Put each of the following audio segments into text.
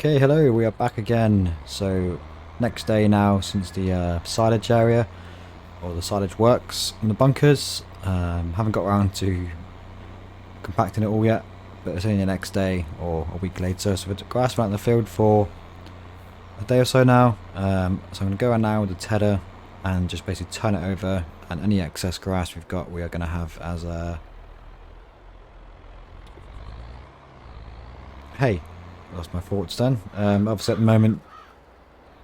Okay, hello, we are back again. So, next day now since the silage area, or the silage works in the bunkers. Haven't got around to compacting it all yet, but it's only the next day or a week later. So, the grass around the field for a day or so now. So, I'm going to go around now with the tedder and just basically turn it over, and any excess grass we've got, we are going to have as a hay. Lost my thoughts then. Obviously at the moment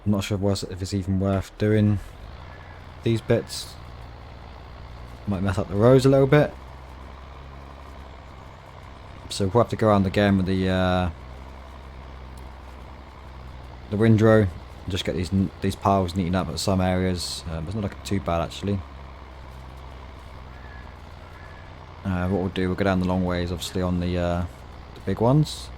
I'm not sure if it's even worth doing these bits. Might mess up the rows a little bit, so we'll have to go around again with the windrow and just get these piles neatened up at some areas. It's not looking too bad actually. What we'll do, we'll go down the long ways obviously on the big ones.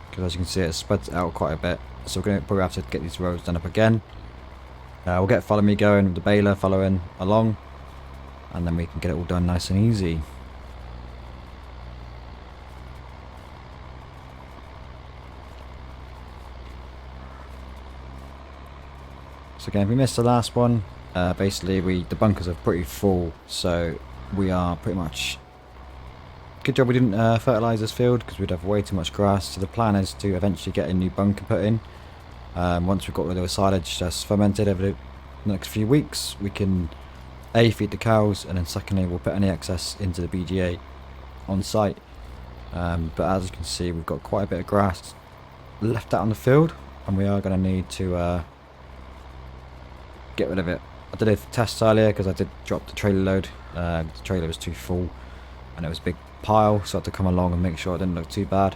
Because as you can see, it spreads out quite a bit, so we're going to probably have to get these rows done up again. We'll get Follow Me going with the baler following along, and then we can get it all done nice and easy. So again, if we missed the last one, basically the bunkers are pretty full, so we are pretty much... Good job we didn't fertilise this field, because we'd have way too much grass. So the plan is to eventually get a new bunker put in. Once we've got rid of the silage that's fermented over the next few weeks, we can A, feed the cows, and then secondly we'll put any excess into the BGA on site. But as you can see, we've got quite a bit of grass left out on the field, and we are going to need to get rid of it. I did a test earlier because I did drop the trailer load. The trailer was too full and it was a big pile, so I had to come along and make sure it didn't look too bad.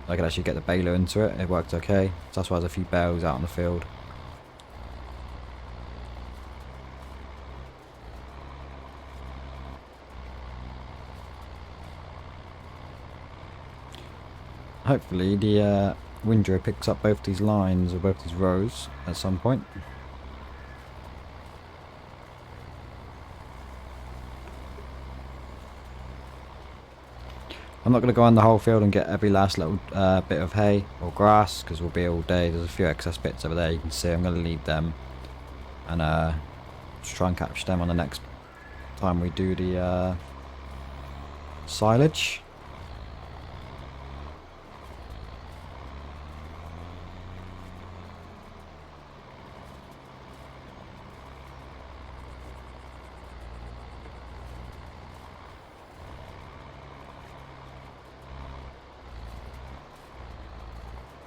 I could actually get the baler into it. It worked okay, so that's why there's a few bales out on the field. Hopefully the windrow picks up both these lines or both these rows at some point. I'm not going to go on the whole field and get every last little bit of hay or grass, because we'll be all day. There's a few excess bits over there you can see. I'm going to leave them and just try and catch them on the next time we do the silage.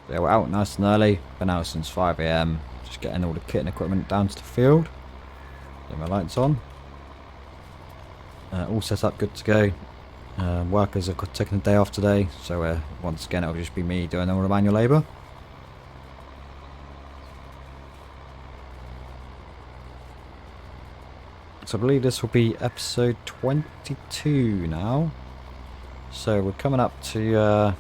Yeah, we're out nice and early. Been out since 5 AM. Just getting all the kit and equipment down to the field. Get my lights on. All set up, good to go. Workers have taken a day off today, so once again it'll just be me doing all the manual labour. So I believe this will be episode 22 now. So we're coming up to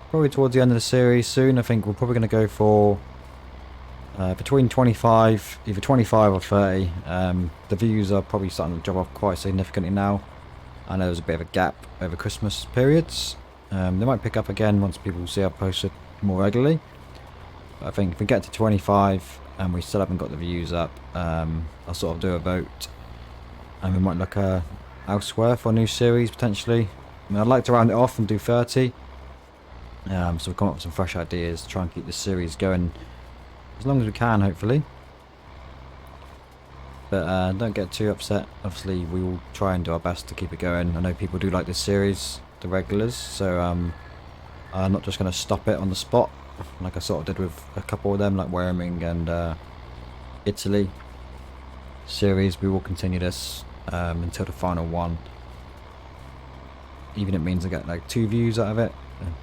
probably towards the end of the series soon. I think we're probably going to go for between 25, either 25 or 30. The views are probably starting to drop off quite significantly now. I know there's a bit of a gap over Christmas periods. They might pick up again once people see I've posted more regularly. But I think if we get to 25 and we still haven't got the views up, I'll sort of do a vote, and we might look elsewhere for a new series potentially. I mean, I'd like to round it off and do 30. So we'll come up with some fresh ideas to try and keep this series going as long as we can, hopefully. But don't get too upset. Obviously we will try and do our best to keep it going. I know people do like this series, the regulars, so I'm not just going to stop it on the spot like I sort of did with a couple of them, like Wyoming and Italy series. We will continue this until the final one, even if it means I get like 2 views out of it.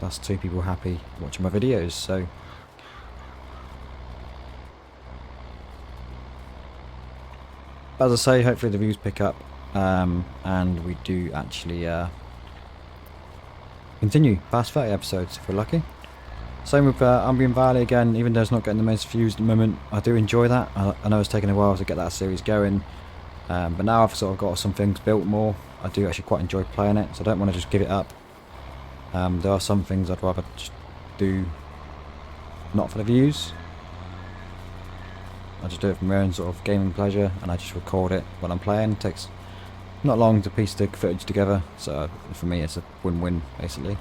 That's 2 people happy watching my videos. So as I say, hopefully the views pick up, and we do actually continue past 30 episodes if we're lucky. Same with Umbrian Valley again. Even though it's not getting the most views at the moment, I do enjoy that. I know it's taken a while to get that series going. But now I've sort of got some things built more, I do actually quite enjoy playing it, so I don't want to just give it up. There are some things I'd rather just do not for the views. I just do it for my own sort of gaming pleasure, and I just record it when I'm playing. It takes not long to piece the footage together, so for me it's a win-win basically.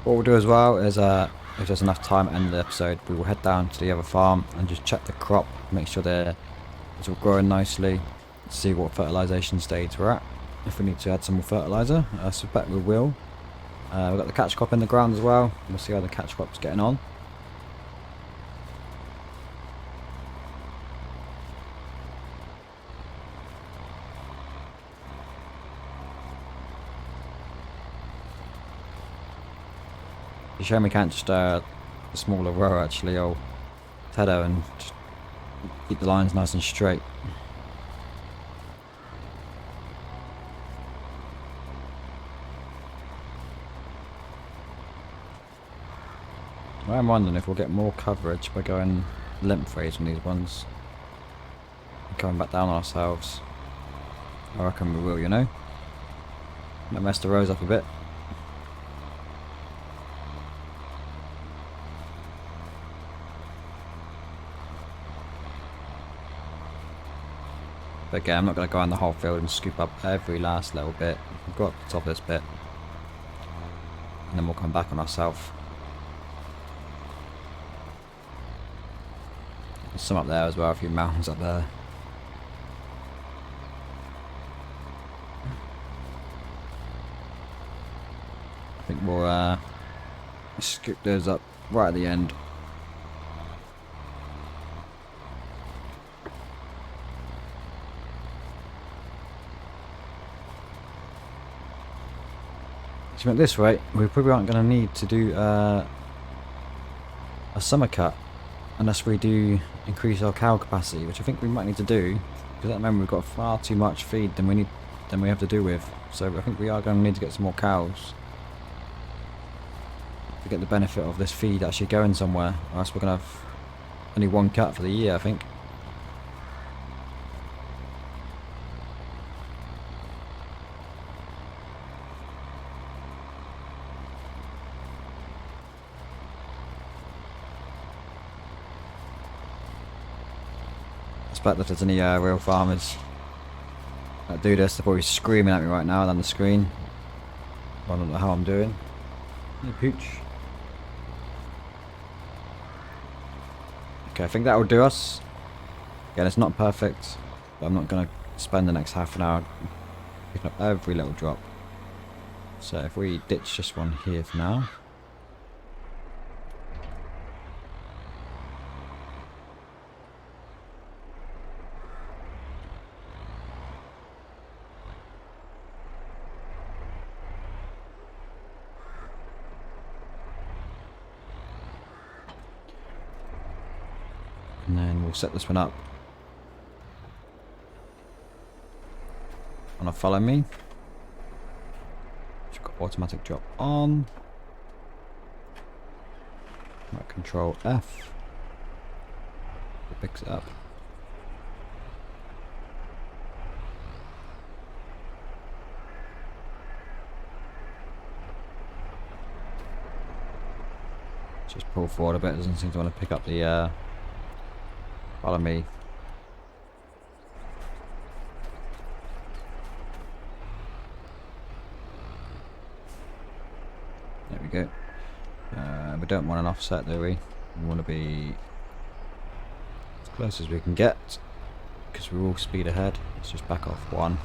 What we'll do as well is, if there's enough time at the end of the episode, we will head down to the other farm and just check the crop, make sure it's all growing nicely, see what fertilisation stage we're at. If we need to add some more fertiliser, I suspect we will. We've got the catch crop in the ground as well. We'll see how the catch crop's getting on. It's a shame we can't just a smaller row actually, or tether, and just keep the lines nice and straight. I'm wondering if we'll get more coverage by going lengthways on these ones and coming back down on ourselves. I reckon we will, you know. Might mess the rows up a bit. But again, I'm not going to go on the whole field and scoop up every last little bit. We'll go up to the top of this bit, and then we'll come back on ourselves. There's some up there as well, a few mountains up there. I think we'll scoop those up right at the end. At this rate, we probably aren't going to need to do a summer cut unless we do increase our cow capacity, which I think we might need to do, because at the moment we've got far too much feed than we have to do with. So I think we are going to need to get some more cows to get the benefit of this feed actually going somewhere, or else we're going to have only one cut for the year, I think. I suspect if there's any real farmers that do this, they're probably screaming at me right now down the screen. I don't know how I'm doing. Hey, pooch. Okay, I think that will do us. Again, it's not perfect, but I'm not going to spend the next half an hour picking up every little drop. So if we ditch just one here for now. And then we'll set this one up. Wanna follow me? Just got automatic drop on. Right, Control F. It picks it up. Just pull forward a bit. It doesn't seem to want to pick up the follow me. There we go. We don't want an offset, do we? We want to be as close as we can get, because we're all speed ahead. Let's just back off one.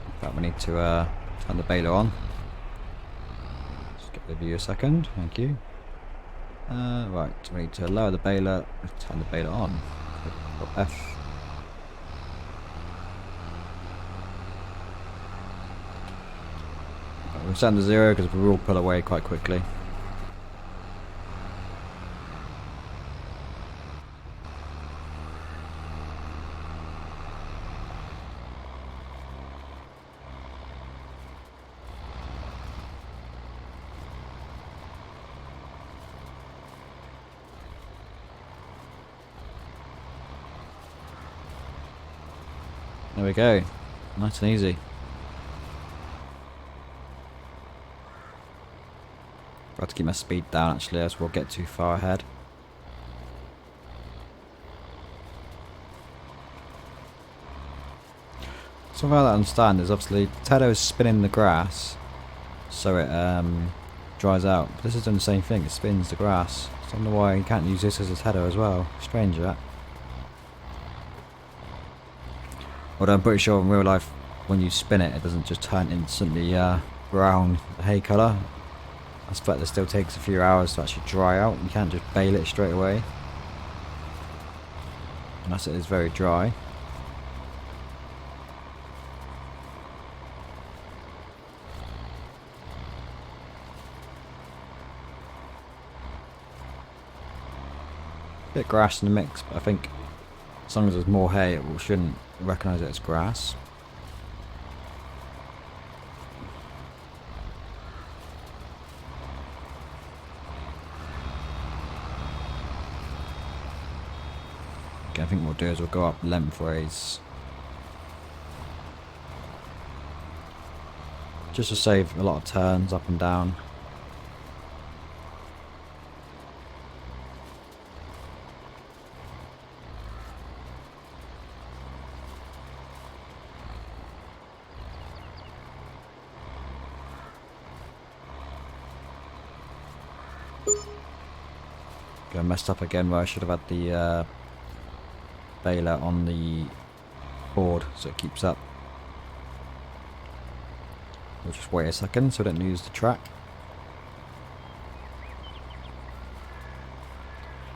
In fact, we need to turn the baler on. Give you a second, thank you. Right, we need to lower the baler, turn the baler on. F. We'll set them to 0 because we will pull away quite quickly. There we go. Nice and easy. I've got to keep my speed down actually, as we'll get too far ahead. Something I don't understand is obviously the tether is spinning the grass so it dries out. But this is doing the same thing, it spins the grass. So I don't know why you can't use this as a tether as well. Strange that. Although I'm pretty sure in real life when you spin it, it doesn't just turn instantly brown hay colour. I suspect it still takes a few hours to actually dry out. You can't just bale it straight away. Unless it is very dry. Bit grass in the mix, but I think as long as there's more hay, it shouldn't recognise it as grass. Okay, I think what we'll do is we'll go up lengthways. Just to save a lot of turns up and down. I messed up again where I should have had the baler on the board so it keeps up. We'll just wait a second so we don't lose the track.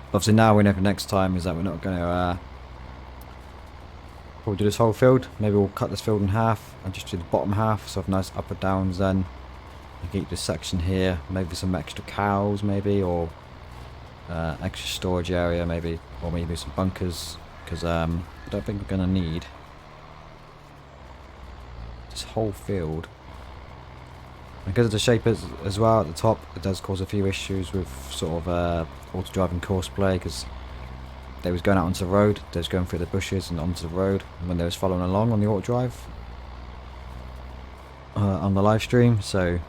Obviously now we know for next time is that we're not going to probably do this whole field. Maybe we'll cut this field in half and just do the bottom half so have nice up and downs then. And keep this section here, maybe some extra cows maybe, or extra storage area maybe, or maybe some bunkers, because I don't think we're going to need this whole field. Because of the shape as well at the top, it does cause a few issues with sort of auto driving course play, because they was going out onto the road, they was going through the bushes and onto the road when they was following along on the auto drive on the live stream. So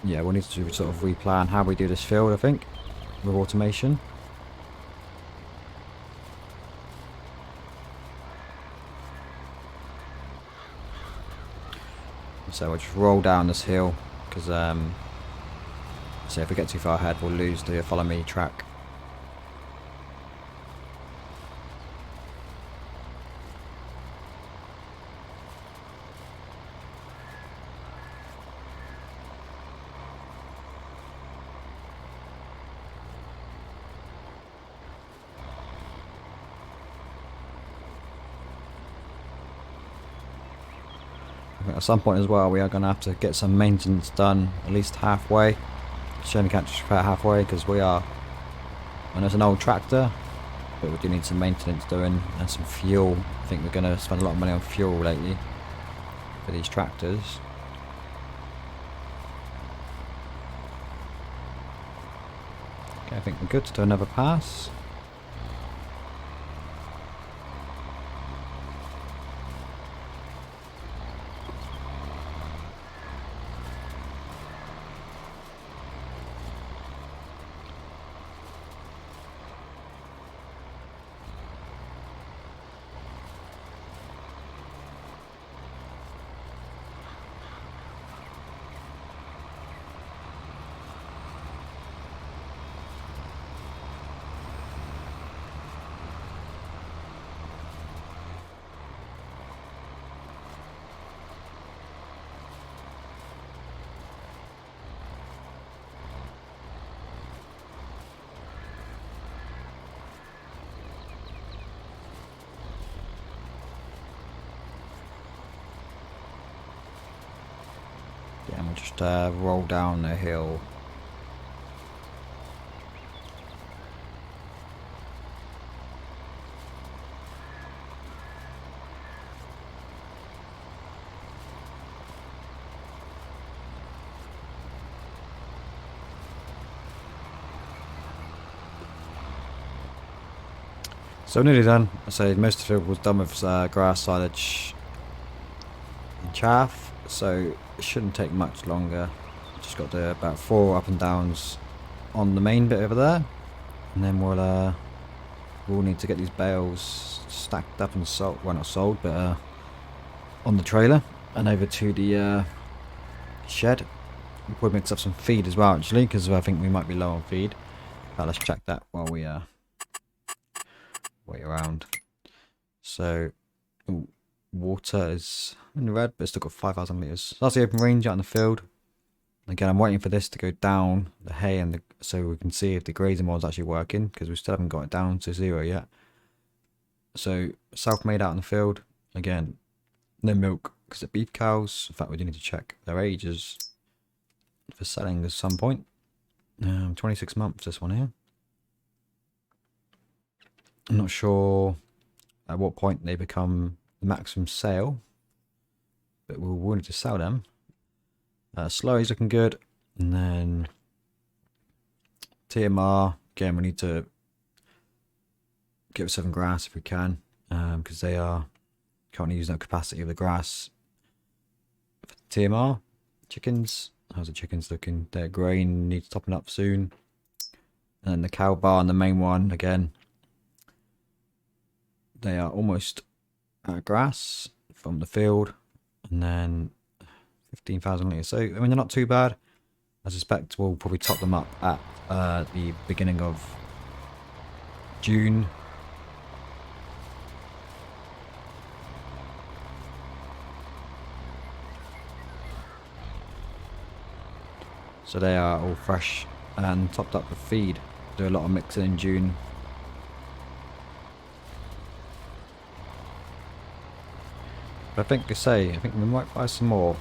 yeah, we'll need to sort of replan how we do this field, I think, with automation. So we'll just roll down this hill, because so if we get too far ahead we'll lose the follow me track. At some point as well we are going to have to get some maintenance done at least halfway. Shouldn't catch about halfway because we are, and it's an old tractor, but we do need some maintenance doing and some fuel. I think we're going to spend a lot of money on fuel lately for these tractors. Okay, I think we're good to do another pass. just roll down the hill. So nearly done. I say most of the field was done with grass, silage and chaff, so it shouldn't take much longer. Just got to do about 4 up and downs on the main bit over there, and then we'll need to get these bales stacked up and sold, well not sold, but on the trailer and over to the shed. We'll probably mix up some feed as well actually, because I think we might be low on feed. Let's check that while we wait around. So water is in the red, but it's still got 5,000 litres. So that's the open range out in the field. Again, I'm waiting for this to go down, the hay, and so we can see if the grazing mod's actually working, because we still haven't got it down to 0 yet. So self-made out in the field. Again, no milk because they're beef cows. In fact, we do need to check their ages for selling at some point. 26 months, this one here. I'm not sure at what point they become the maximum sale, but we're willing to sell them. Slurry's looking good, and then TMR, again we need to get some grass if we can, because they are currently using the capacity of the grass. For TMR, chickens, how's the chickens looking? Their grain needs topping up soon. And then the cow barn, the main one, again, they are almost out of grass from the field, and then 15,000 litres. So I mean, they're not too bad. I suspect we'll probably top them up at the beginning of June. So they are all fresh and topped up with feed. Do a lot of mixing in June. But I think we might buy some more.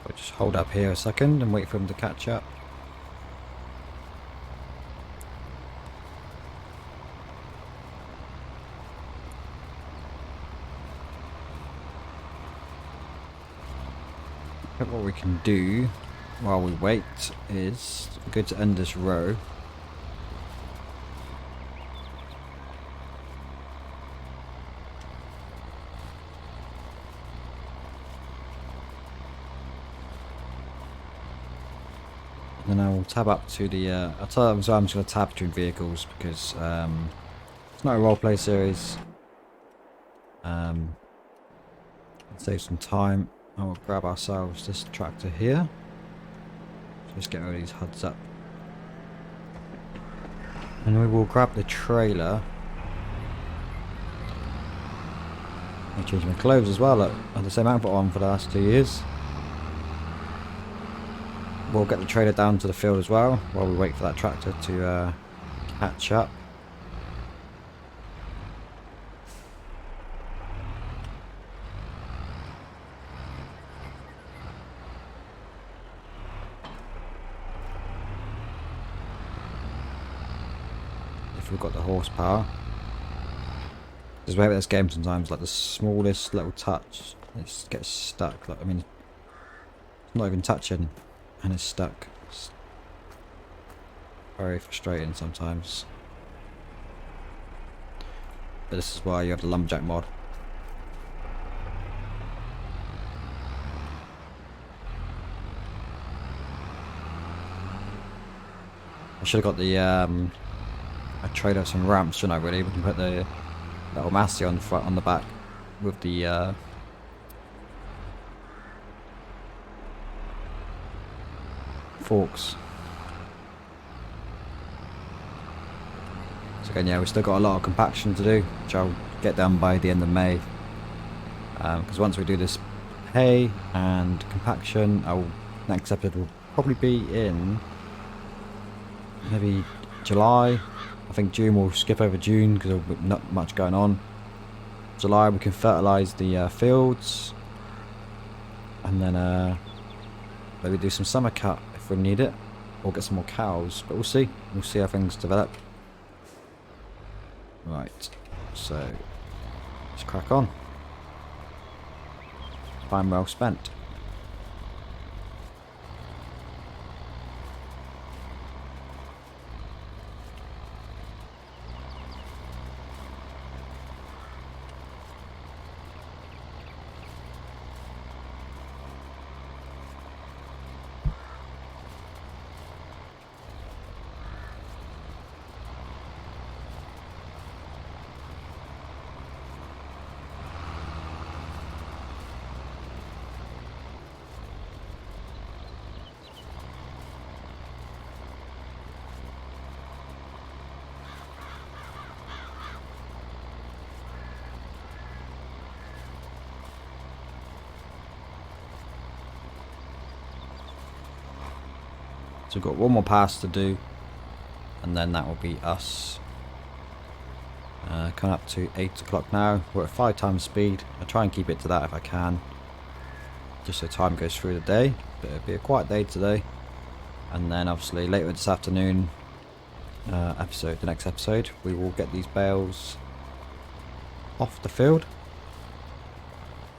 I'll just hold up here a second and wait for him to catch up. But what we can do while we wait is go to end this row. And then I will tab up to the, I'll tell them so I'm just going to tab between vehicles because it's not a roleplay series. Save some time. I will grab ourselves this tractor here. Just get all these HUDs up. And we will grab the trailer. I changed my clothes as well. Look, I had the same outfit on for the last 2 years. we'll get the trailer down to the field as well while we wait for that tractor to catch up. If we've got the horsepower. There's way with this game sometimes, like the smallest little touch, it gets stuck. Like, I mean, it's not even touching, and it's stuck. It's very frustrating sometimes. But this is why you have the lumberjack mod. I should have got the a trailer of some ramps, shouldn't I? Really, we can put the little Massey on the front, on the back, with the forks. So again, yeah, we've still got a lot of compaction to do, which I'll get done by the end of May. Because once we do this hay and compaction, next episode will probably be in maybe July. I think June we'll skip over June because there'll be not much going on. July we can fertilise the fields, and then maybe do some summer cut if we need it, or get some more cows. But we'll see. We'll see how things develop. Right, so let's crack on. Time well spent. So we've got one more pass to do, and then that will be us. Coming up to 8 o'clock now. We're at 5 times speed. I'll try and keep it to that if I can, just so time goes through the day. But it'll be a quiet day today. And then obviously later this afternoon, the next episode, we will get these bales off the field.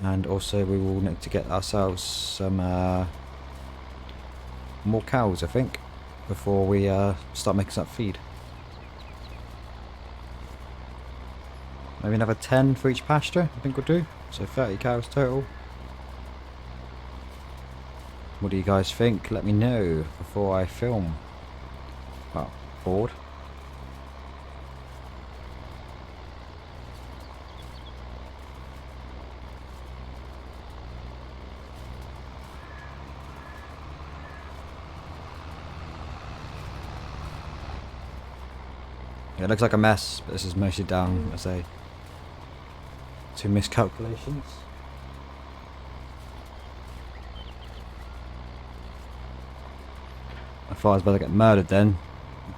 And also we will need to get ourselves some more cows, I think, before we start making some feed. Maybe another 10 for each pasture, I think we'll do. So 30 cows total. What do you guys think? Let me know before I film. Well, bored. Yeah, it looks like a mess, but this is mostly down, I say, to miscalculations. I thought I was about to get murdered then,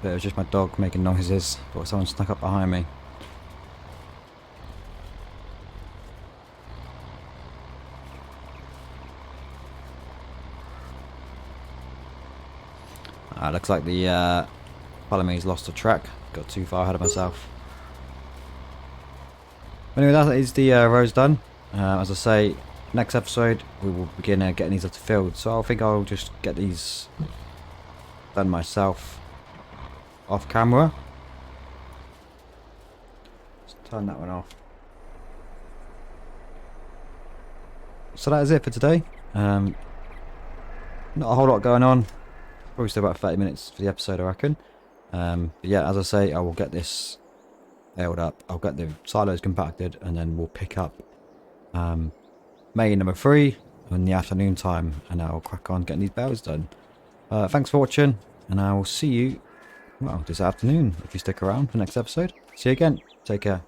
but it was just my dog making noises. Thought someone snuck up behind me. Looks like the follow me's lost the track. Got too far ahead of myself. Anyway, that is the rows done. As I say, next episode we will begin getting these off the field. So I think I'll just get these done myself off camera. Let's turn that one off. So that is it for today. Not a whole lot going on. Probably still about 30 minutes for the episode, I reckon. But yeah, as I say, I will get this nailed up. I'll get the silos compacted, and then we'll pick up May number 3 in the afternoon time, and I'll crack on getting these bales done. Thanks for watching, and I will see you, well, this afternoon if you stick around for the next episode. See you again. Take care.